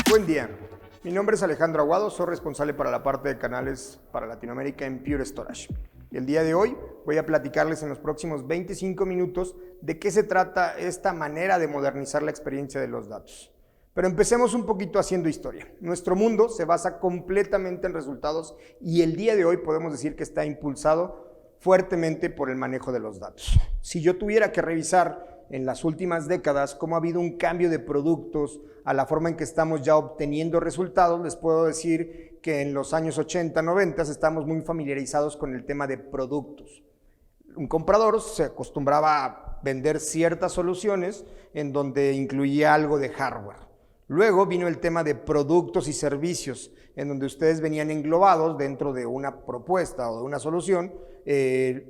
Buen día, mi nombre es Alejandro Aguado, soy responsable para la parte de canales para Latinoamérica en Pure Storage. Y el día de hoy voy a platicarles en los próximos 25 minutos de qué se trata esta manera de modernizar la experiencia de los datos. Pero empecemos un poquito haciendo historia. Nuestro mundo se basa completamente en resultados y el día de hoy podemos decir que está impulsado fuertemente por el manejo de los datos. Si yo tuviera que revisar en las últimas décadas cómo ha habido un cambio de productos a la forma en que estamos ya obteniendo resultados, les puedo decir que en los años 80, 90 estamos muy familiarizados con el tema de productos. Un comprador se acostumbraba a vender ciertas soluciones en donde incluía algo de hardware. Luego vino el tema de productos y servicios, en donde ustedes venían englobados dentro de una propuesta o de una solución,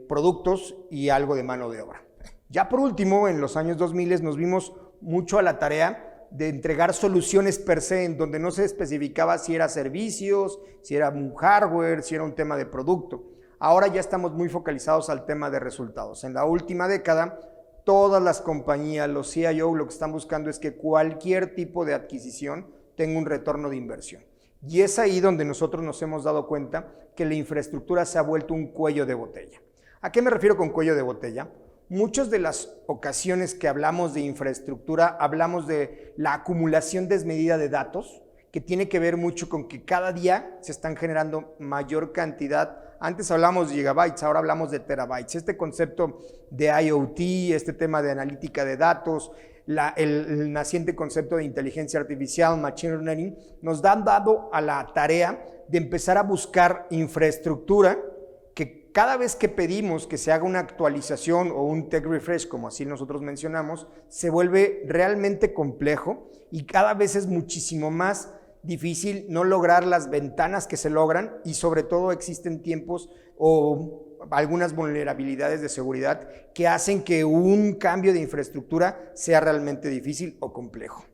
productos y algo de mano de obra. Ya por último, en los años 2000 nos vimos mucho a la tarea de entregar soluciones per se, en donde no se especificaba si era servicios, si era un hardware, si era un tema de producto. Ahora ya estamos muy focalizados al tema de resultados. En la última década, todas las compañías, los CIO, lo que están buscando es que cualquier tipo de adquisición tenga un retorno de inversión. Y es ahí donde nosotros nos hemos dado cuenta que la infraestructura se ha vuelto un cuello de botella. ¿A qué me refiero con cuello de botella? Muchas de las ocasiones que hablamos de infraestructura, hablamos de la acumulación desmedida de datos, que tiene que ver mucho con que cada día se están generando mayor cantidad. Antes hablamos de gigabytes, ahora hablamos de terabytes. Este concepto de IoT, este tema de analítica de datos, el naciente concepto de inteligencia artificial, machine learning, nos han dado a la tarea de empezar a buscar infraestructura que cada vez que pedimos que se haga una actualización o un tech refresh, como así nosotros mencionamos, se vuelve realmente complejo y cada vez es muchísimo más difícil no lograr las ventanas que se logran y sobre todo existen tiempos o algunas vulnerabilidades de seguridad que hacen que un cambio de infraestructura sea realmente difícil o complejo.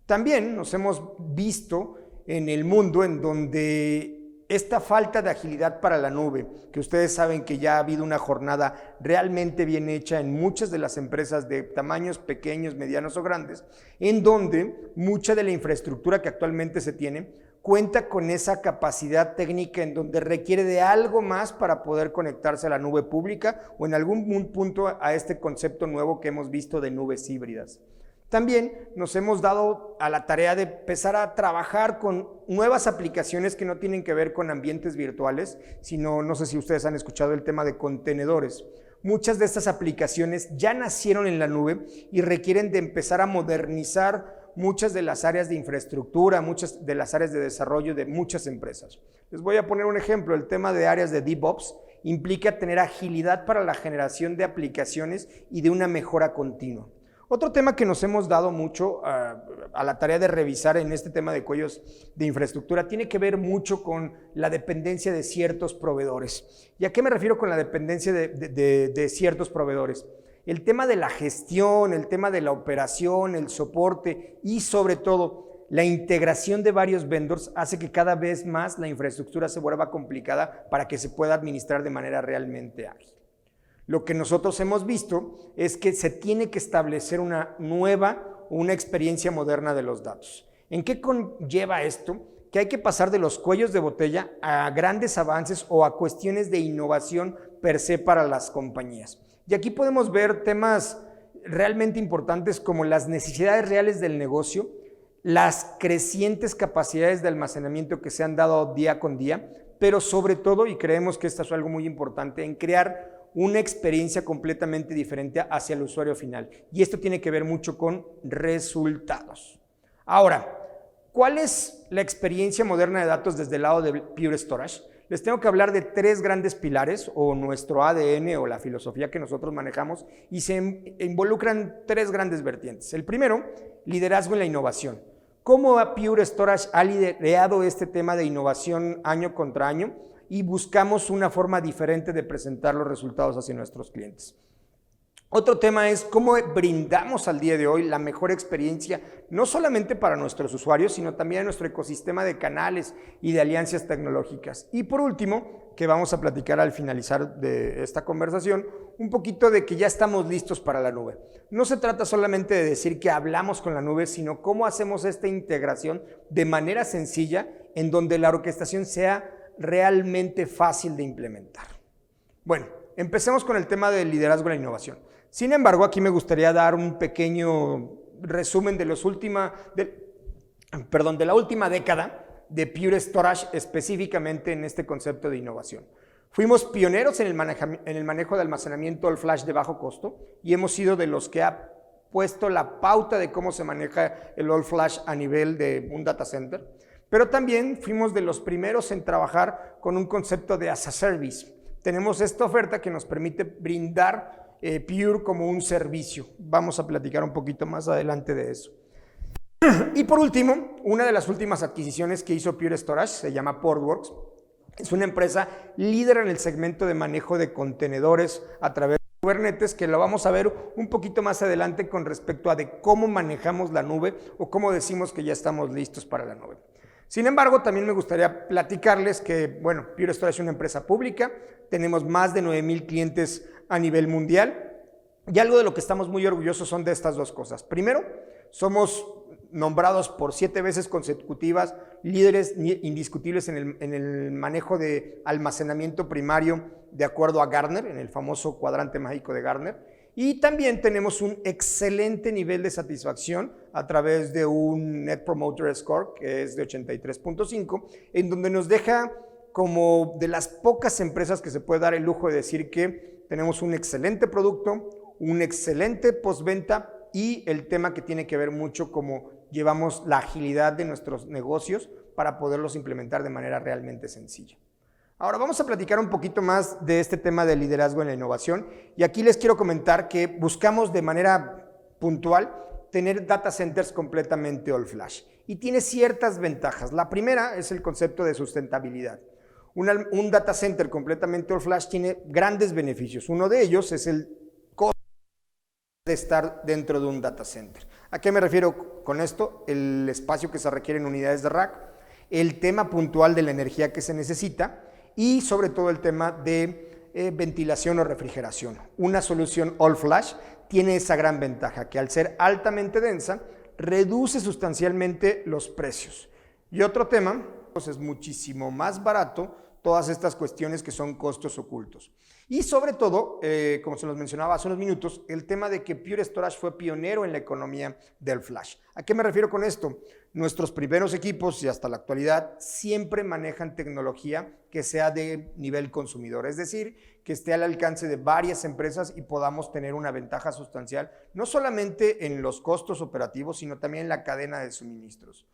También nos hemos visto en el mundo en donde esta falta de agilidad para la nube, que ustedes saben que ya ha habido una jornada realmente bien hecha en muchas de las empresas de tamaños pequeños, medianos o grandes, en donde mucha de la infraestructura que actualmente se tiene cuenta con esa capacidad técnica en donde requiere de algo más para poder conectarse a la nube pública o en algún punto a este concepto nuevo que hemos visto de nubes híbridas. También nos hemos dado a la tarea de empezar a trabajar con nuevas aplicaciones que no tienen que ver con ambientes virtuales, sino, no sé si ustedes han escuchado el tema de contenedores. Muchas de estas aplicaciones ya nacieron en la nube y requieren de empezar a modernizar muchas de las áreas de infraestructura, muchas de las áreas de desarrollo de muchas empresas. Les voy a poner un ejemplo, el tema de áreas de DevOps implica tener agilidad para la generación de aplicaciones y de una mejora continua. Otro tema que nos hemos dado mucho a la tarea de revisar en este tema de cuellos de infraestructura tiene que ver mucho con la dependencia de ciertos proveedores. ¿Y a qué me refiero con la dependencia de ciertos proveedores? El tema de la gestión, el tema de la operación, el soporte y sobre todo la integración de varios vendors hace que cada vez más la infraestructura se vuelva complicada para que se pueda administrar de manera realmente ágil. Lo que nosotros hemos visto es que se tiene que establecer una experiencia moderna de los datos. ¿En qué conlleva esto? Que hay que pasar de los cuellos de botella a grandes avances o a cuestiones de innovación per se para las compañías. Y aquí podemos ver temas realmente importantes como las necesidades reales del negocio, las crecientes capacidades de almacenamiento que se han dado día con día, pero sobre todo, y creemos que esto es algo muy importante, en crear una experiencia completamente diferente hacia el usuario final. Y esto tiene que ver mucho con resultados. Ahora, ¿cuál es la experiencia moderna de datos desde el lado de Pure Storage? Les tengo que hablar de tres grandes pilares, o nuestro ADN, o la filosofía que nosotros manejamos, y se involucran tres grandes vertientes. El primero, liderazgo en la innovación. ¿Cómo Pure Storage ha liderado este tema de innovación año contra año? Y buscamos una forma diferente de presentar los resultados hacia nuestros clientes. Otro tema es cómo brindamos al día de hoy la mejor experiencia, no solamente para nuestros usuarios, sino también a nuestro ecosistema de canales y de alianzas tecnológicas. Y por último, que vamos a platicar al finalizar de esta conversación, un poquito de que ya estamos listos para la nube. No se trata solamente de decir que hablamos con la nube, sino cómo hacemos esta integración de manera sencilla, en donde la orquestación sea realmente fácil de implementar. Bueno, empecemos con el tema del liderazgo en la innovación. Sin embargo, aquí me gustaría dar un pequeño resumen de la última década de Pure Storage, específicamente en este concepto de innovación. Fuimos pioneros en el manejo de almacenamiento all flash de bajo costo y hemos sido de los que ha puesto la pauta de cómo se maneja el all flash a nivel de un data center, pero también fuimos de los primeros en trabajar con un concepto de as a service. Tenemos esta oferta que nos permite brindar Pure como un servicio. Vamos a platicar un poquito más adelante de eso. Y por último, una de las últimas adquisiciones que hizo Pure Storage se llama Portworx. Es una empresa líder en el segmento de manejo de contenedores a través de Kubernetes, que lo vamos a ver un poquito más adelante con respecto a de cómo manejamos la nube o cómo decimos que ya estamos listos para la nube. Sin embargo, también me gustaría platicarles que, bueno, Pure Storage es una empresa pública, tenemos más de 9,000 clientes a nivel mundial y algo de lo que estamos muy orgullosos son de estas dos cosas. Primero, somos nombrados por 7 veces consecutivas líderes indiscutibles en el manejo de almacenamiento primario de acuerdo a Gartner, en el famoso cuadrante mágico de Gartner. Y también tenemos un excelente nivel de satisfacción a través de un Net Promoter Score que es de 83.5, en donde nos deja como de las pocas empresas que se puede dar el lujo de decir que tenemos un excelente producto, un excelente postventa y el tema que tiene que ver mucho como llevamos la agilidad de nuestros negocios para poderlos implementar de manera realmente sencilla. Ahora vamos a platicar un poquito más de este tema de liderazgo en la innovación y aquí les quiero comentar que buscamos de manera puntual tener data centers completamente all flash y tiene ciertas ventajas. La primera es el concepto de sustentabilidad. Un data center completamente all flash tiene grandes beneficios. Uno de ellos es el costo de estar dentro de un data center. ¿A qué me refiero con esto? El espacio que se requiere en unidades de rack, el tema puntual de la energía que se necesita y sobre todo el tema de ventilación o refrigeración. Una solución all flash tiene esa gran ventaja que al ser altamente densa reduce sustancialmente los precios. Y otro tema, pues es muchísimo más barato todas estas cuestiones que son costos ocultos. Y sobre todo, como se los mencionaba hace unos minutos, el tema de que Pure Storage fue pionero en la economía del flash. ¿A qué me refiero con esto? Nuestros primeros equipos y hasta la actualidad siempre manejan tecnología que sea de nivel consumidor, es decir, que esté al alcance de varias empresas y podamos tener una ventaja sustancial, no solamente en los costos operativos, sino también en la cadena de suministros.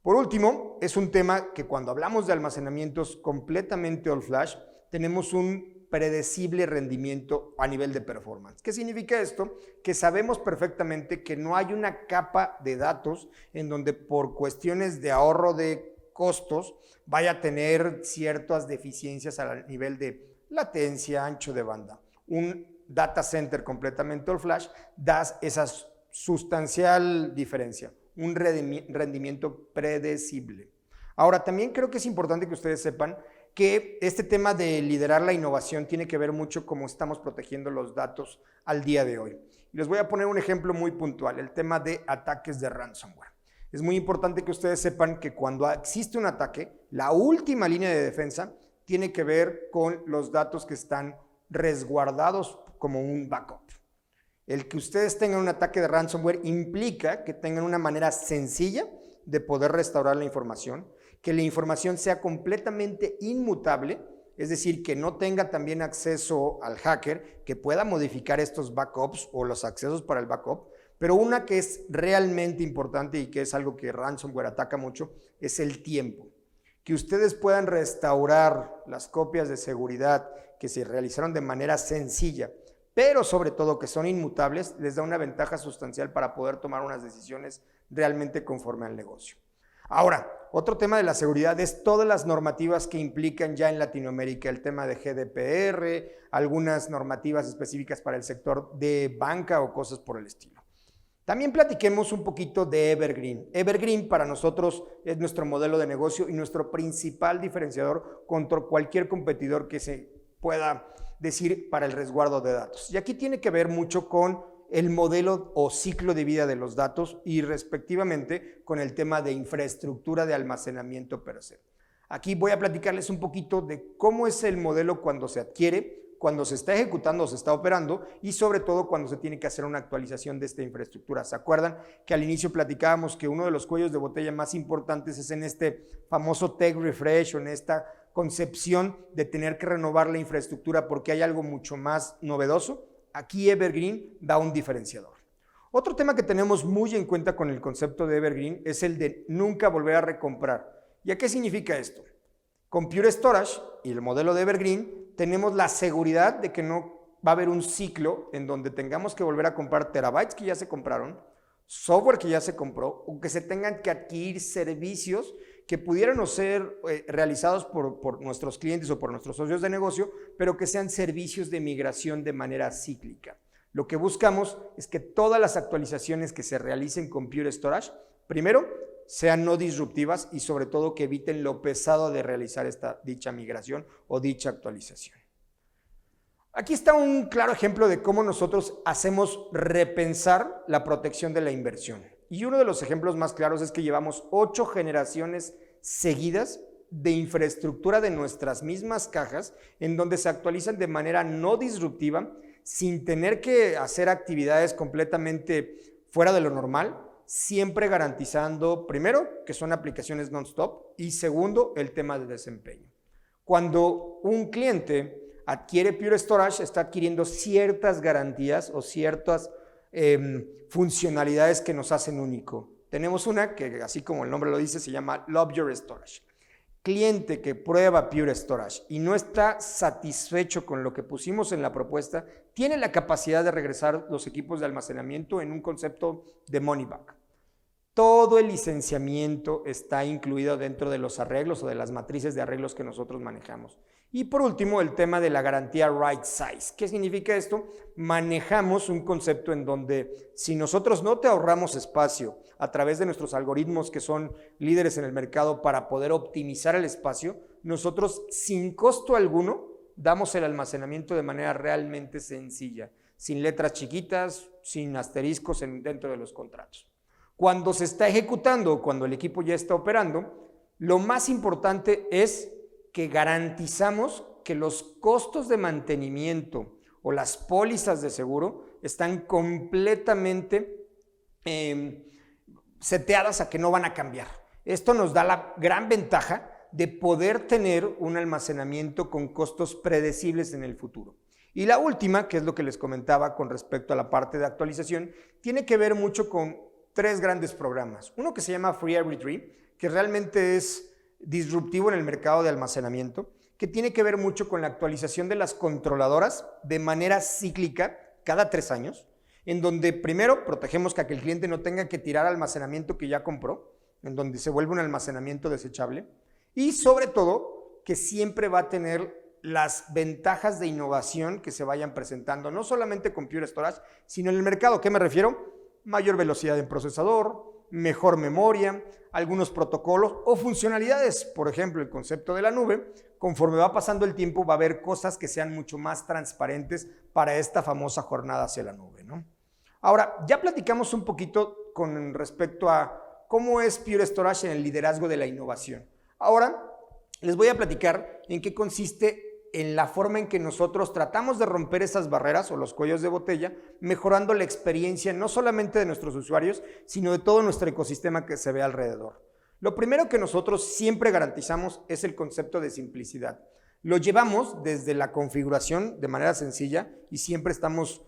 Por último, es un tema que cuando hablamos de almacenamientos completamente all flash, tenemos un predecible rendimiento a nivel de performance. ¿Qué significa esto? Que sabemos perfectamente que no hay una capa de datos en donde por cuestiones de ahorro de costos vaya a tener ciertas deficiencias a nivel de latencia, ancho de banda. Un data center completamente all flash da esa sustancial diferencia, un rendimiento predecible. Ahora, también creo que es importante que ustedes sepan que este tema de liderar la innovación tiene que ver mucho cómo estamos protegiendo los datos al día de hoy. Les voy a poner un ejemplo muy puntual, el tema de ataques de ransomware. Es muy importante que ustedes sepan que cuando existe un ataque, la última línea de defensa tiene que ver con los datos que están resguardados como un backup. El que ustedes tengan un ataque de ransomware implica que tengan una manera sencilla de poder restaurar la información, que la información sea completamente inmutable, es decir, que no tenga también acceso al hacker, que pueda modificar estos backups o los accesos para el backup, pero una que es realmente importante y que es algo que ransomware ataca mucho, es el tiempo. Que ustedes puedan restaurar las copias de seguridad que se realizaron de manera sencilla, pero sobre todo que son inmutables, les da una ventaja sustancial para poder tomar unas decisiones realmente conforme al negocio. Ahora, otro tema de la seguridad es todas las normativas que implican ya en Latinoamérica, el tema de GDPR, algunas normativas específicas para el sector de banca o cosas por el estilo. También platiquemos un poquito de Evergreen. Evergreen para nosotros es nuestro modelo de negocio y nuestro principal diferenciador contra cualquier competidor que se pueda decir para el resguardo de datos. Y aquí tiene que ver mucho con el modelo o ciclo de vida de los datos y respectivamente con el tema de infraestructura de almacenamiento per se. Aquí voy a platicarles un poquito de cómo es el modelo cuando se adquiere, cuando se está ejecutando o se está operando y sobre todo cuando se tiene que hacer una actualización de esta infraestructura. ¿Se acuerdan que al inicio platicábamos que uno de los cuellos de botella más importantes es en este famoso tech refresh o en esta concepción de tener que renovar la infraestructura porque hay algo mucho más novedoso? Aquí Evergreen da un diferenciador. Otro tema que tenemos muy en cuenta con el concepto de Evergreen es el de nunca volver a recomprar. ¿Y a qué significa esto? Con Pure Storage y el modelo de Evergreen tenemos la seguridad de que no va a haber un ciclo en donde tengamos que volver a comprar terabytes que ya se compraron, software que ya se compró o que se tengan que adquirir servicios que pudieran no ser realizados por nuestros clientes o por nuestros socios de negocio, pero que sean servicios de migración de manera cíclica. Lo que buscamos es que todas las actualizaciones que se realicen con Pure Storage, primero, sean no disruptivas y sobre todo que eviten lo pesado de realizar dicha migración o dicha actualización. Aquí está un claro ejemplo de cómo nosotros hacemos repensar la protección de la inversión. Y uno de los ejemplos más claros es que llevamos 8 generaciones seguidas de infraestructura de nuestras mismas cajas en donde se actualizan de manera no disruptiva sin tener que hacer actividades completamente fuera de lo normal, siempre garantizando, primero, que son aplicaciones non-stop y segundo, el tema de desempeño. Cuando un cliente adquiere Pure Storage, está adquiriendo ciertas garantías o ciertas funcionalidades que nos hacen único. Tenemos una que, así como el nombre lo dice, se llama Love Your Storage. Cliente que prueba Pure Storage y no está satisfecho con lo que pusimos en la propuesta, tiene la capacidad de regresar los equipos de almacenamiento en un concepto de money back. Todo el licenciamiento está incluido dentro de los arreglos o de las matrices de arreglos que nosotros manejamos. Y por último, el tema de la garantía right size. ¿Qué significa esto? Manejamos un concepto en donde si nosotros no te ahorramos espacio a través de nuestros algoritmos que son líderes en el mercado para poder optimizar el espacio, nosotros sin costo alguno damos el almacenamiento de manera realmente sencilla, sin letras chiquitas, sin asteriscos dentro de los contratos. Cuando se está ejecutando o cuando el equipo ya está operando, lo más importante es que garantizamos que los costos de mantenimiento o las pólizas de seguro están completamente seteadas a que no van a cambiar. Esto nos da la gran ventaja de poder tener un almacenamiento con costos predecibles en el futuro. Y la última, que es lo que les comentaba con respecto a la parte de actualización, tiene que ver mucho con 3 grandes programas. Uno que se llama Free Every Tree, que realmente es disruptivo en el mercado de almacenamiento, que tiene que ver mucho con la actualización de las controladoras de manera cíclica cada 3 años, en donde primero protegemos que el cliente no tenga que tirar almacenamiento que ya compró, en donde se vuelve un almacenamiento desechable, y sobre todo que siempre va a tener las ventajas de innovación que se vayan presentando, no solamente con Pure Storage, sino en el mercado. ¿A qué me refiero? Mayor velocidad en procesador, mejor memoria, algunos protocolos o funcionalidades. Por ejemplo, el concepto de la nube, conforme va pasando el tiempo va a haber cosas que sean mucho más transparentes para esta famosa jornada hacia la nube, ¿no? Ahora, ya platicamos un poquito con respecto a cómo es Pure Storage en el liderazgo de la innovación. Ahora, les voy a platicar en qué consiste en la forma en que nosotros tratamos de romper esas barreras o los cuellos de botella, mejorando la experiencia no solamente de nuestros usuarios, sino de todo nuestro ecosistema que se ve alrededor. Lo primero que nosotros siempre garantizamos es el concepto de simplicidad. Lo llevamos desde la configuración de manera sencilla y siempre estamos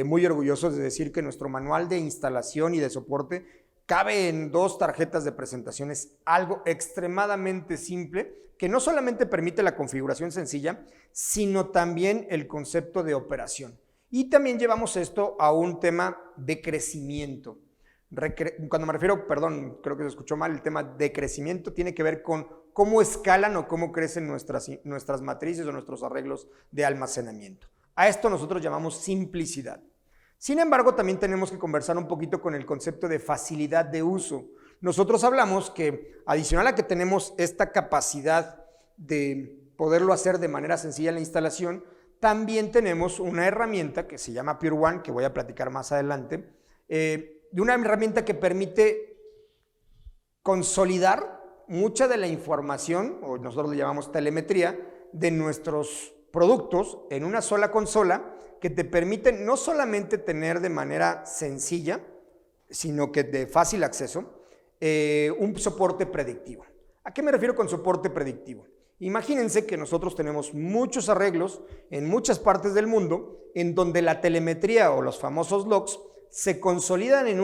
muy orgullosos de decir que nuestro manual de instalación y de soporte cabe en 2 tarjetas de presentaciones, algo extremadamente simple que no solamente permite la configuración sencilla, sino también el concepto de operación. Y también llevamos esto a un tema de crecimiento. Cuando me refiero, perdón, creo que se escuchó mal, el tema de crecimiento tiene que ver con cómo escalan o cómo crecen nuestras matrices o nuestros arreglos de almacenamiento. A esto nosotros llamamos simplicidad. Sin embargo, también tenemos que conversar un poquito con el concepto de facilidad de uso. Nosotros hablamos que, adicional a que tenemos esta capacidad de poderlo hacer de manera sencilla en la instalación, también tenemos una herramienta que se llama Pure1, que voy a platicar más adelante, de una herramienta que permite consolidar mucha de la información, o nosotros le llamamos telemetría, de nuestros productos en una sola consola que te permite no solamente tener de manera sencilla, sino que de fácil acceso, un soporte predictivo. ¿A qué me refiero con soporte predictivo? Imagínense que nosotros tenemos muchos arreglos en muchas partes del mundo en donde la telemetría o los famosos logs se consolidan en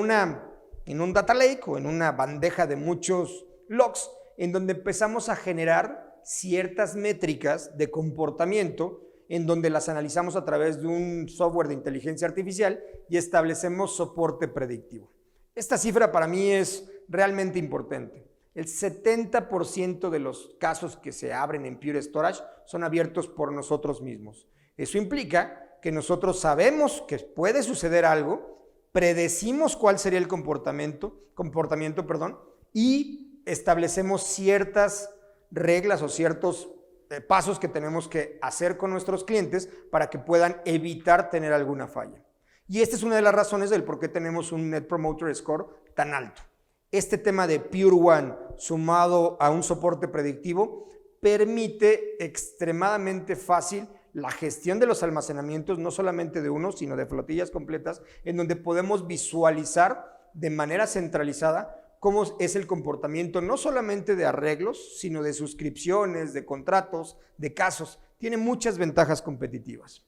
un data lake o en una bandeja de muchos logs en donde empezamos a generar ciertas métricas de comportamiento en donde las analizamos a través de un software de inteligencia artificial y establecemos soporte predictivo. Esta cifra para mí es realmente importante. El 70% de los casos que se abren en Pure Storage son abiertos por nosotros mismos. Eso implica que nosotros sabemos que puede suceder algo, predecimos cuál sería el comportamiento, y establecemos ciertas reglas o ciertos pasos que tenemos que hacer con nuestros clientes para que puedan evitar tener alguna falla. Y esta es una de las razones del por qué tenemos un Net Promoter Score tan alto. Este tema de Pure1 sumado a un soporte predictivo permite extremadamente fácil la gestión de los almacenamientos, no solamente de uno, sino de flotillas completas, en donde podemos visualizar de manera centralizada cómo es el comportamiento no solamente de arreglos, sino de suscripciones, de contratos, de casos. Tiene muchas ventajas competitivas.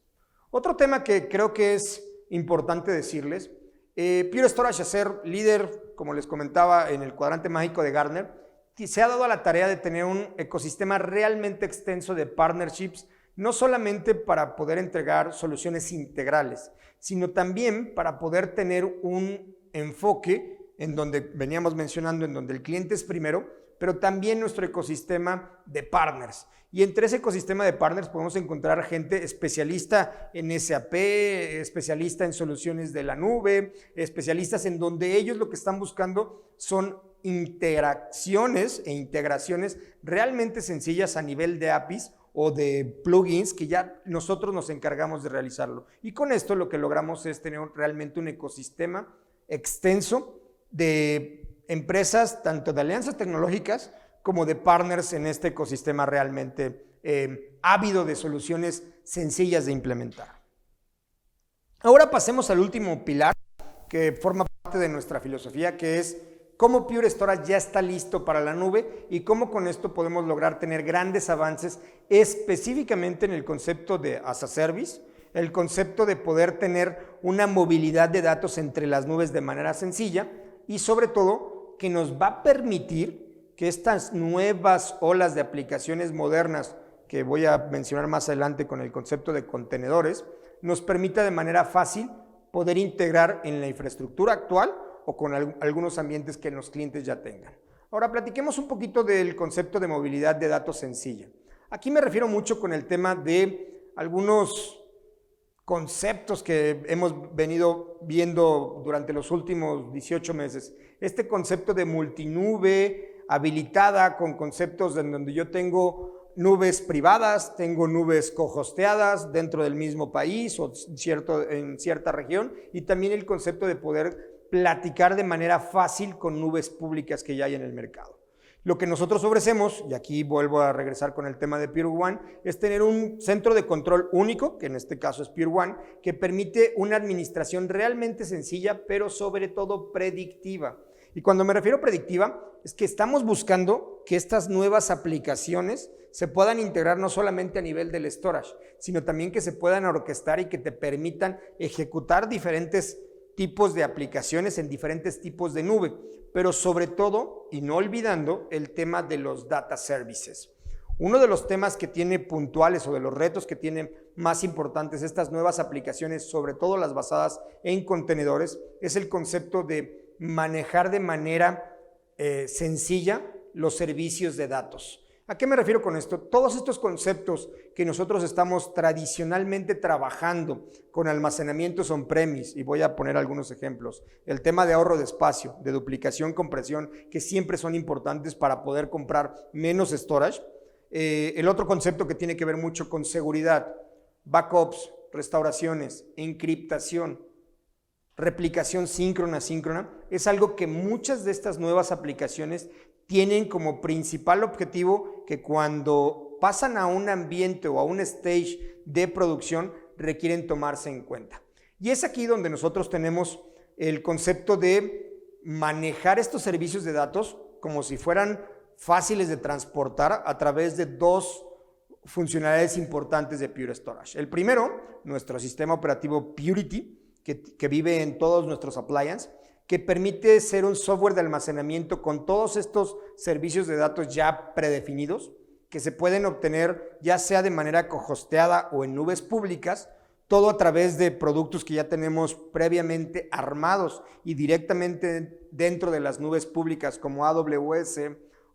Otro tema que creo que es importante decirles, Pure Storage, a ser líder, como les comentaba, en el cuadrante mágico de Gartner, se ha dado a la tarea de tener un ecosistema realmente extenso de partnerships, no solamente para poder entregar soluciones integrales, sino también para poder tener un enfoque en donde veníamos mencionando, en donde el cliente es primero, pero también nuestro ecosistema de partners. Y entre ese ecosistema de partners podemos encontrar gente especialista en SAP, especialista en soluciones de la nube, especialistas en donde ellos lo que están buscando son interacciones e integraciones realmente sencillas a nivel de APIs o de plugins que ya nosotros nos encargamos de realizarlo. Y con esto lo que logramos es tener realmente un ecosistema extenso de empresas, tanto de alianzas tecnológicas como de partners en este ecosistema realmente ávido de soluciones sencillas de implementar. Ahora pasemos al último pilar que forma parte de nuestra filosofía, que es cómo Pure Storage ya está listo para la nube y cómo con esto podemos lograr tener grandes avances específicamente en el concepto de as a service, el concepto de poder tener una movilidad de datos entre las nubes de manera sencilla y sobre todo que nos va a permitir que estas nuevas olas de aplicaciones modernas que voy a mencionar más adelante con el concepto de contenedores, nos permita de manera fácil poder integrar en la infraestructura actual o con algunos ambientes que los clientes ya tengan. Ahora platiquemos un poquito del concepto de movilidad de datos sencilla. Aquí me refiero mucho con el tema de algunos conceptos que hemos venido viendo durante los últimos 18 meses. Este concepto de multinube habilitada con conceptos en donde yo tengo nubes privadas, tengo nubes cohosteadas dentro del mismo país o en cierta región, y también el concepto de poder platicar de manera fácil con nubes públicas que ya hay en el mercado. Lo que nosotros ofrecemos, y aquí vuelvo a regresar con el tema de Pure1, es tener un centro de control único, que en este caso es Pure1, que permite una administración realmente sencilla, pero sobre todo predictiva. Y cuando me refiero a predictiva, es que estamos buscando que estas nuevas aplicaciones se puedan integrar no solamente a nivel del storage, sino también que se puedan orquestar y que te permitan ejecutar diferentes tipos de aplicaciones en diferentes tipos de nube, pero sobre todo, y no olvidando, el tema de los data services. Uno de los temas que tiene puntuales o de los retos que tienen más importantes estas nuevas aplicaciones, sobre todo las basadas en contenedores, es el concepto de manejar de manera sencilla los servicios de datos. ¿A qué me refiero con esto? Todos estos conceptos que nosotros estamos tradicionalmente trabajando con almacenamientos on-premise, y voy a poner algunos ejemplos, el tema de ahorro de espacio, de duplicación, compresión, que siempre son importantes para poder comprar menos storage. El otro concepto que tiene que ver mucho con seguridad, backups, restauraciones, encriptación, replicación síncrona, asíncrona, es algo que muchas de estas nuevas aplicaciones tienen como principal objetivo que cuando pasan a un ambiente o a un stage de producción requieren tomarse en cuenta. Y es aquí donde nosotros tenemos el concepto de manejar estos servicios de datos como si fueran fáciles de transportar a través de dos funcionalidades importantes de Pure Storage. El primero, nuestro sistema operativo Purity, que vive en todos nuestros appliances, que permite ser un software de almacenamiento con todos estos servicios de datos ya predefinidos, que se pueden obtener ya sea de manera cohosteada o en nubes públicas, todo a través de productos que ya tenemos previamente armados y directamente dentro de las nubes públicas como AWS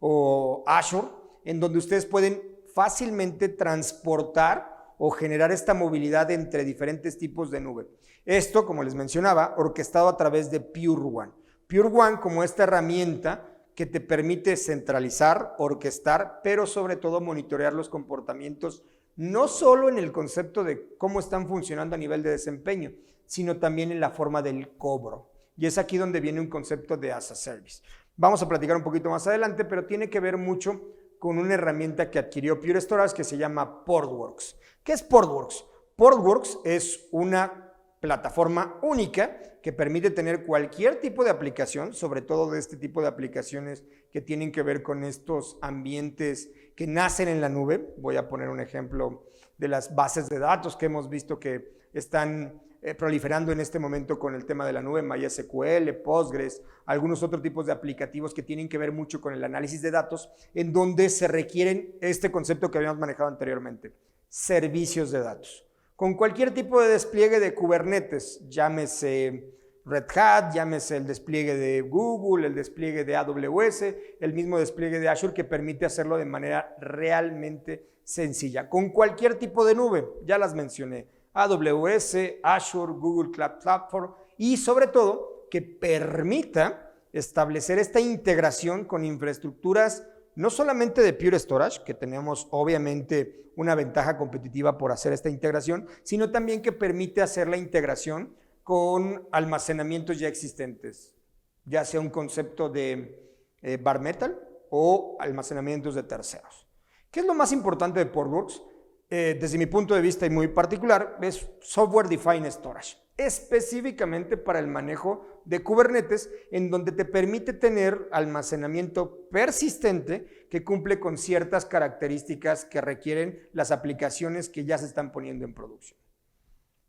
o Azure, en donde ustedes pueden fácilmente transportar o generar esta movilidad entre diferentes tipos de nube. Esto, como les mencionaba, orquestado a través de Pure1. Pure1 como esta herramienta que te permite centralizar, orquestar, pero sobre todo monitorear los comportamientos, no solo en el concepto de cómo están funcionando a nivel de desempeño, sino también en la forma del cobro. Y es aquí donde viene un concepto de as a service. Vamos a platicar un poquito más adelante, pero tiene que ver mucho con una herramienta que adquirió Pure Storage que se llama Portworx. ¿Qué es Portworx? Portworx es una plataforma única que permite tener cualquier tipo de aplicación, sobre todo de este tipo de aplicaciones que tienen que ver con estos ambientes que nacen en la nube. Voy a poner un ejemplo de las bases de datos que hemos visto que están proliferando en este momento con el tema de la nube, MySQL, Postgres, algunos otros tipos de aplicativos que tienen que ver mucho con el análisis de datos, en donde se requieren este concepto que habíamos manejado anteriormente, servicios de datos. Con cualquier tipo de despliegue de Kubernetes, llámese Red Hat, llámese el despliegue de Google, el despliegue de AWS, el mismo despliegue de Azure que permite hacerlo de manera realmente sencilla. Con cualquier tipo de nube, ya las mencioné, AWS, Azure, Google Cloud Platform y sobre todo que permita establecer esta integración con infraestructuras no solamente de Pure Storage, que tenemos obviamente una ventaja competitiva por hacer esta integración, sino también que permite hacer la integración con almacenamientos ya existentes, ya sea un concepto de bare metal o almacenamientos de terceros. ¿Qué es lo más importante de Portworx? Desde mi punto de vista y muy particular, es Software Defined Storage, específicamente para el manejo de Kubernetes, en donde te permite tener almacenamiento persistente que cumple con ciertas características que requieren las aplicaciones que ya se están poniendo en producción.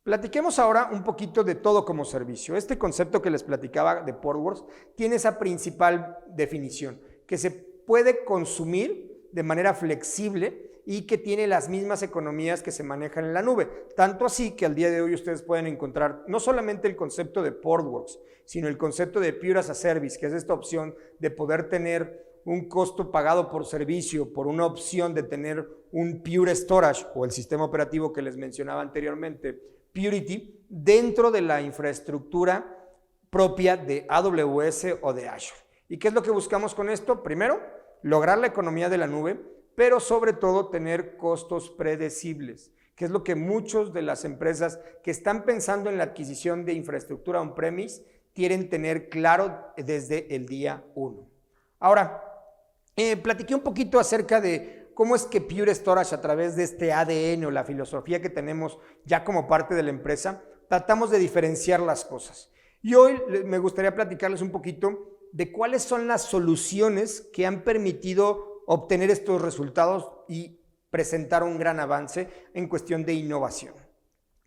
Platiquemos ahora un poquito de todo como servicio. Este concepto que les platicaba de Portworx tiene esa principal definición, que se puede consumir de manera flexible y que tiene las mismas economías que se manejan en la nube. Tanto así que al día de hoy ustedes pueden encontrar no solamente el concepto de Portworx, sino el concepto de Pure as a Service, que es esta opción de poder tener un costo pagado por servicio, por una opción de tener un Pure Storage o el sistema operativo que les mencionaba anteriormente, Purity, dentro de la infraestructura propia de AWS o de Azure. ¿Y qué es lo que buscamos con esto? Primero, lograr la economía de la nube, pero sobre todo tener costos predecibles, que es lo que muchas de las empresas que están pensando en la adquisición de infraestructura on-premise quieren tener claro desde el día 1. Ahora, platiqué un poquito acerca de cómo es que Pure Storage, a través de este ADN o la filosofía que tenemos ya como parte de la empresa, tratamos de diferenciar las cosas. Y hoy me gustaría platicarles un poquito de cuáles son las soluciones que han permitido obtener estos resultados y presentar un gran avance en cuestión de innovación.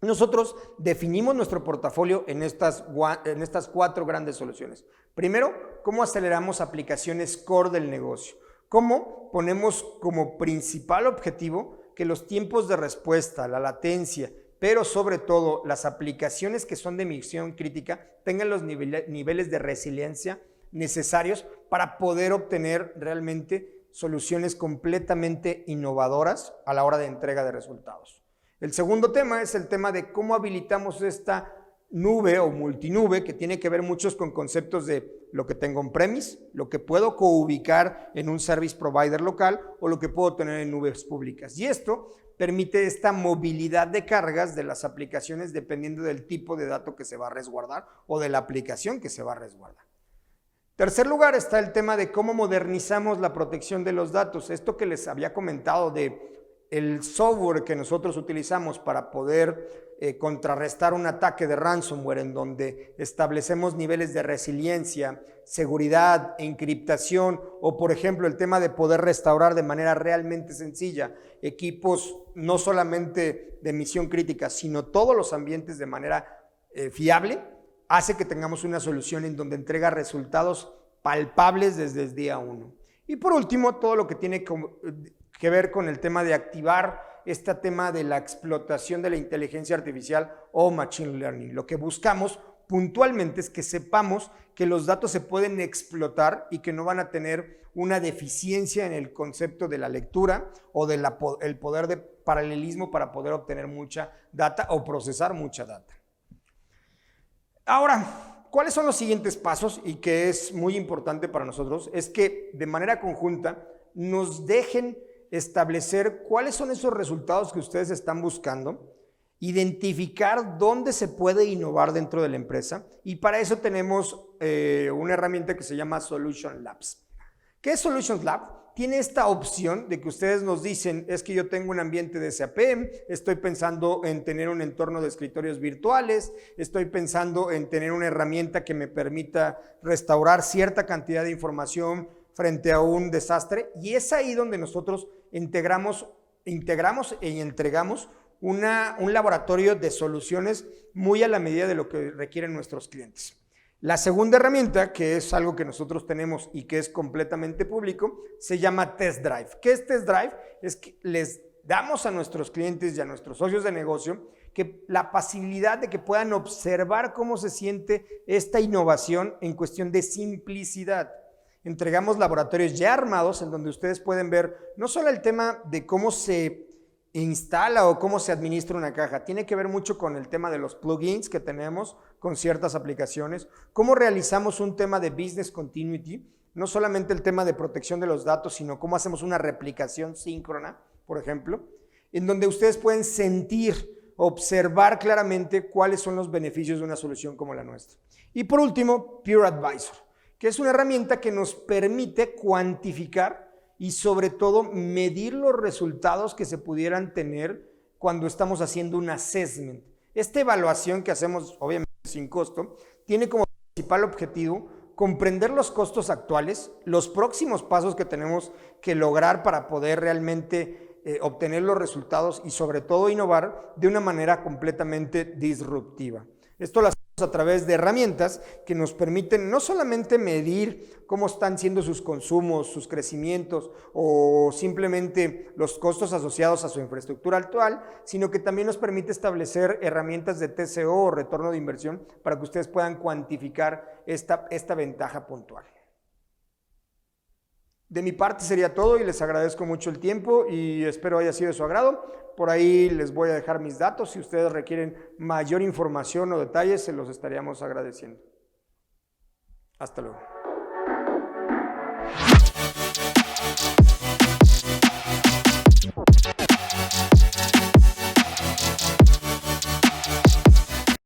Nosotros definimos nuestro portafolio en estas 4 grandes soluciones. Primero, cómo aceleramos aplicaciones core del negocio. Cómo ponemos como principal objetivo que los tiempos de respuesta, la latencia pero sobre todo las aplicaciones que son de misión crítica tengan los niveles de resiliencia necesarios para poder obtener realmente soluciones completamente innovadoras a la hora de entrega de resultados. El segundo tema es el tema de cómo habilitamos esta nube o multinube, que tiene que ver muchos con conceptos de lo que tengo on-premise, lo que puedo co-ubicar en un service provider local o lo que puedo tener en nubes públicas. Y esto permite esta movilidad de cargas de las aplicaciones dependiendo del tipo de dato que se va a resguardar o de la aplicación que se va a resguardar. En tercer lugar está el tema de cómo modernizamos la protección de los datos. Esto que les había comentado de el software que nosotros utilizamos para poder contrarrestar un ataque de ransomware en donde establecemos niveles de resiliencia, seguridad, encriptación o por ejemplo el tema de poder restaurar de manera realmente sencilla equipos no solamente de misión crítica sino todos los ambientes de manera fiable, hace que tengamos una solución en donde entrega resultados palpables desde el día 1. Y por último, todo lo que tiene que ver con el tema de activar este tema de la explotación de la inteligencia artificial o machine learning. Lo que buscamos puntualmente es que sepamos que los datos se pueden explotar y que no van a tener una deficiencia en el concepto de la lectura o del poder de paralelismo para poder obtener mucha data o procesar mucha data. Ahora, ¿cuáles son los siguientes pasos? Y que es muy importante para nosotros, es que de manera conjunta nos dejen establecer cuáles son esos resultados que ustedes están buscando, identificar dónde se puede innovar dentro de la empresa y para eso tenemos una herramienta que se llama Solution Labs. ¿Qué es Solutions Lab? Tiene esta opción de que ustedes nos dicen, es que yo tengo un ambiente de SAP, estoy pensando en tener un entorno de escritorios virtuales, estoy pensando en tener una herramienta que me permita restaurar cierta cantidad de información frente a un desastre, y es ahí donde nosotros integramos y entregamos un laboratorio de soluciones muy a la medida de lo que requieren nuestros clientes. La segunda herramienta, que es algo que nosotros tenemos y que es completamente público, se llama Test Drive. ¿Qué es Test Drive? Es que les damos a nuestros clientes y a nuestros socios de negocio que la posibilidad de que puedan observar cómo se siente esta innovación en cuestión de simplicidad. Entregamos laboratorios ya armados en donde ustedes pueden ver no solo el tema de cómo se instala o cómo se administra una caja, tiene que ver mucho con el tema de los plugins que tenemos con ciertas aplicaciones, cómo realizamos un tema de business continuity, no solamente el tema de protección de los datos, sino cómo hacemos una replicación síncrona, por ejemplo, en donde ustedes pueden sentir, observar claramente cuáles son los beneficios de una solución como la nuestra. Y por último, Pure Advisor, que es una herramienta que nos permite cuantificar y sobre todo medir los resultados que se pudieran tener cuando estamos haciendo un assessment. Esta evaluación que hacemos, obviamente sin costo, tiene como principal objetivo comprender los costos actuales, los próximos pasos que tenemos que lograr para poder realmente obtener los resultados y sobre todo innovar de una manera completamente disruptiva. Esto lo hacemos a través de herramientas que nos permiten no solamente medir cómo están siendo sus consumos, sus crecimientos o simplemente los costos asociados a su infraestructura actual, sino que también nos permite establecer herramientas de TCO o retorno de inversión para que ustedes puedan cuantificar esta ventaja puntual. De mi parte sería todo y les agradezco mucho el tiempo y espero haya sido de su agrado. Por ahí les voy a dejar mis datos. Si ustedes requieren mayor información o detalles, se los estaríamos agradeciendo. Hasta luego.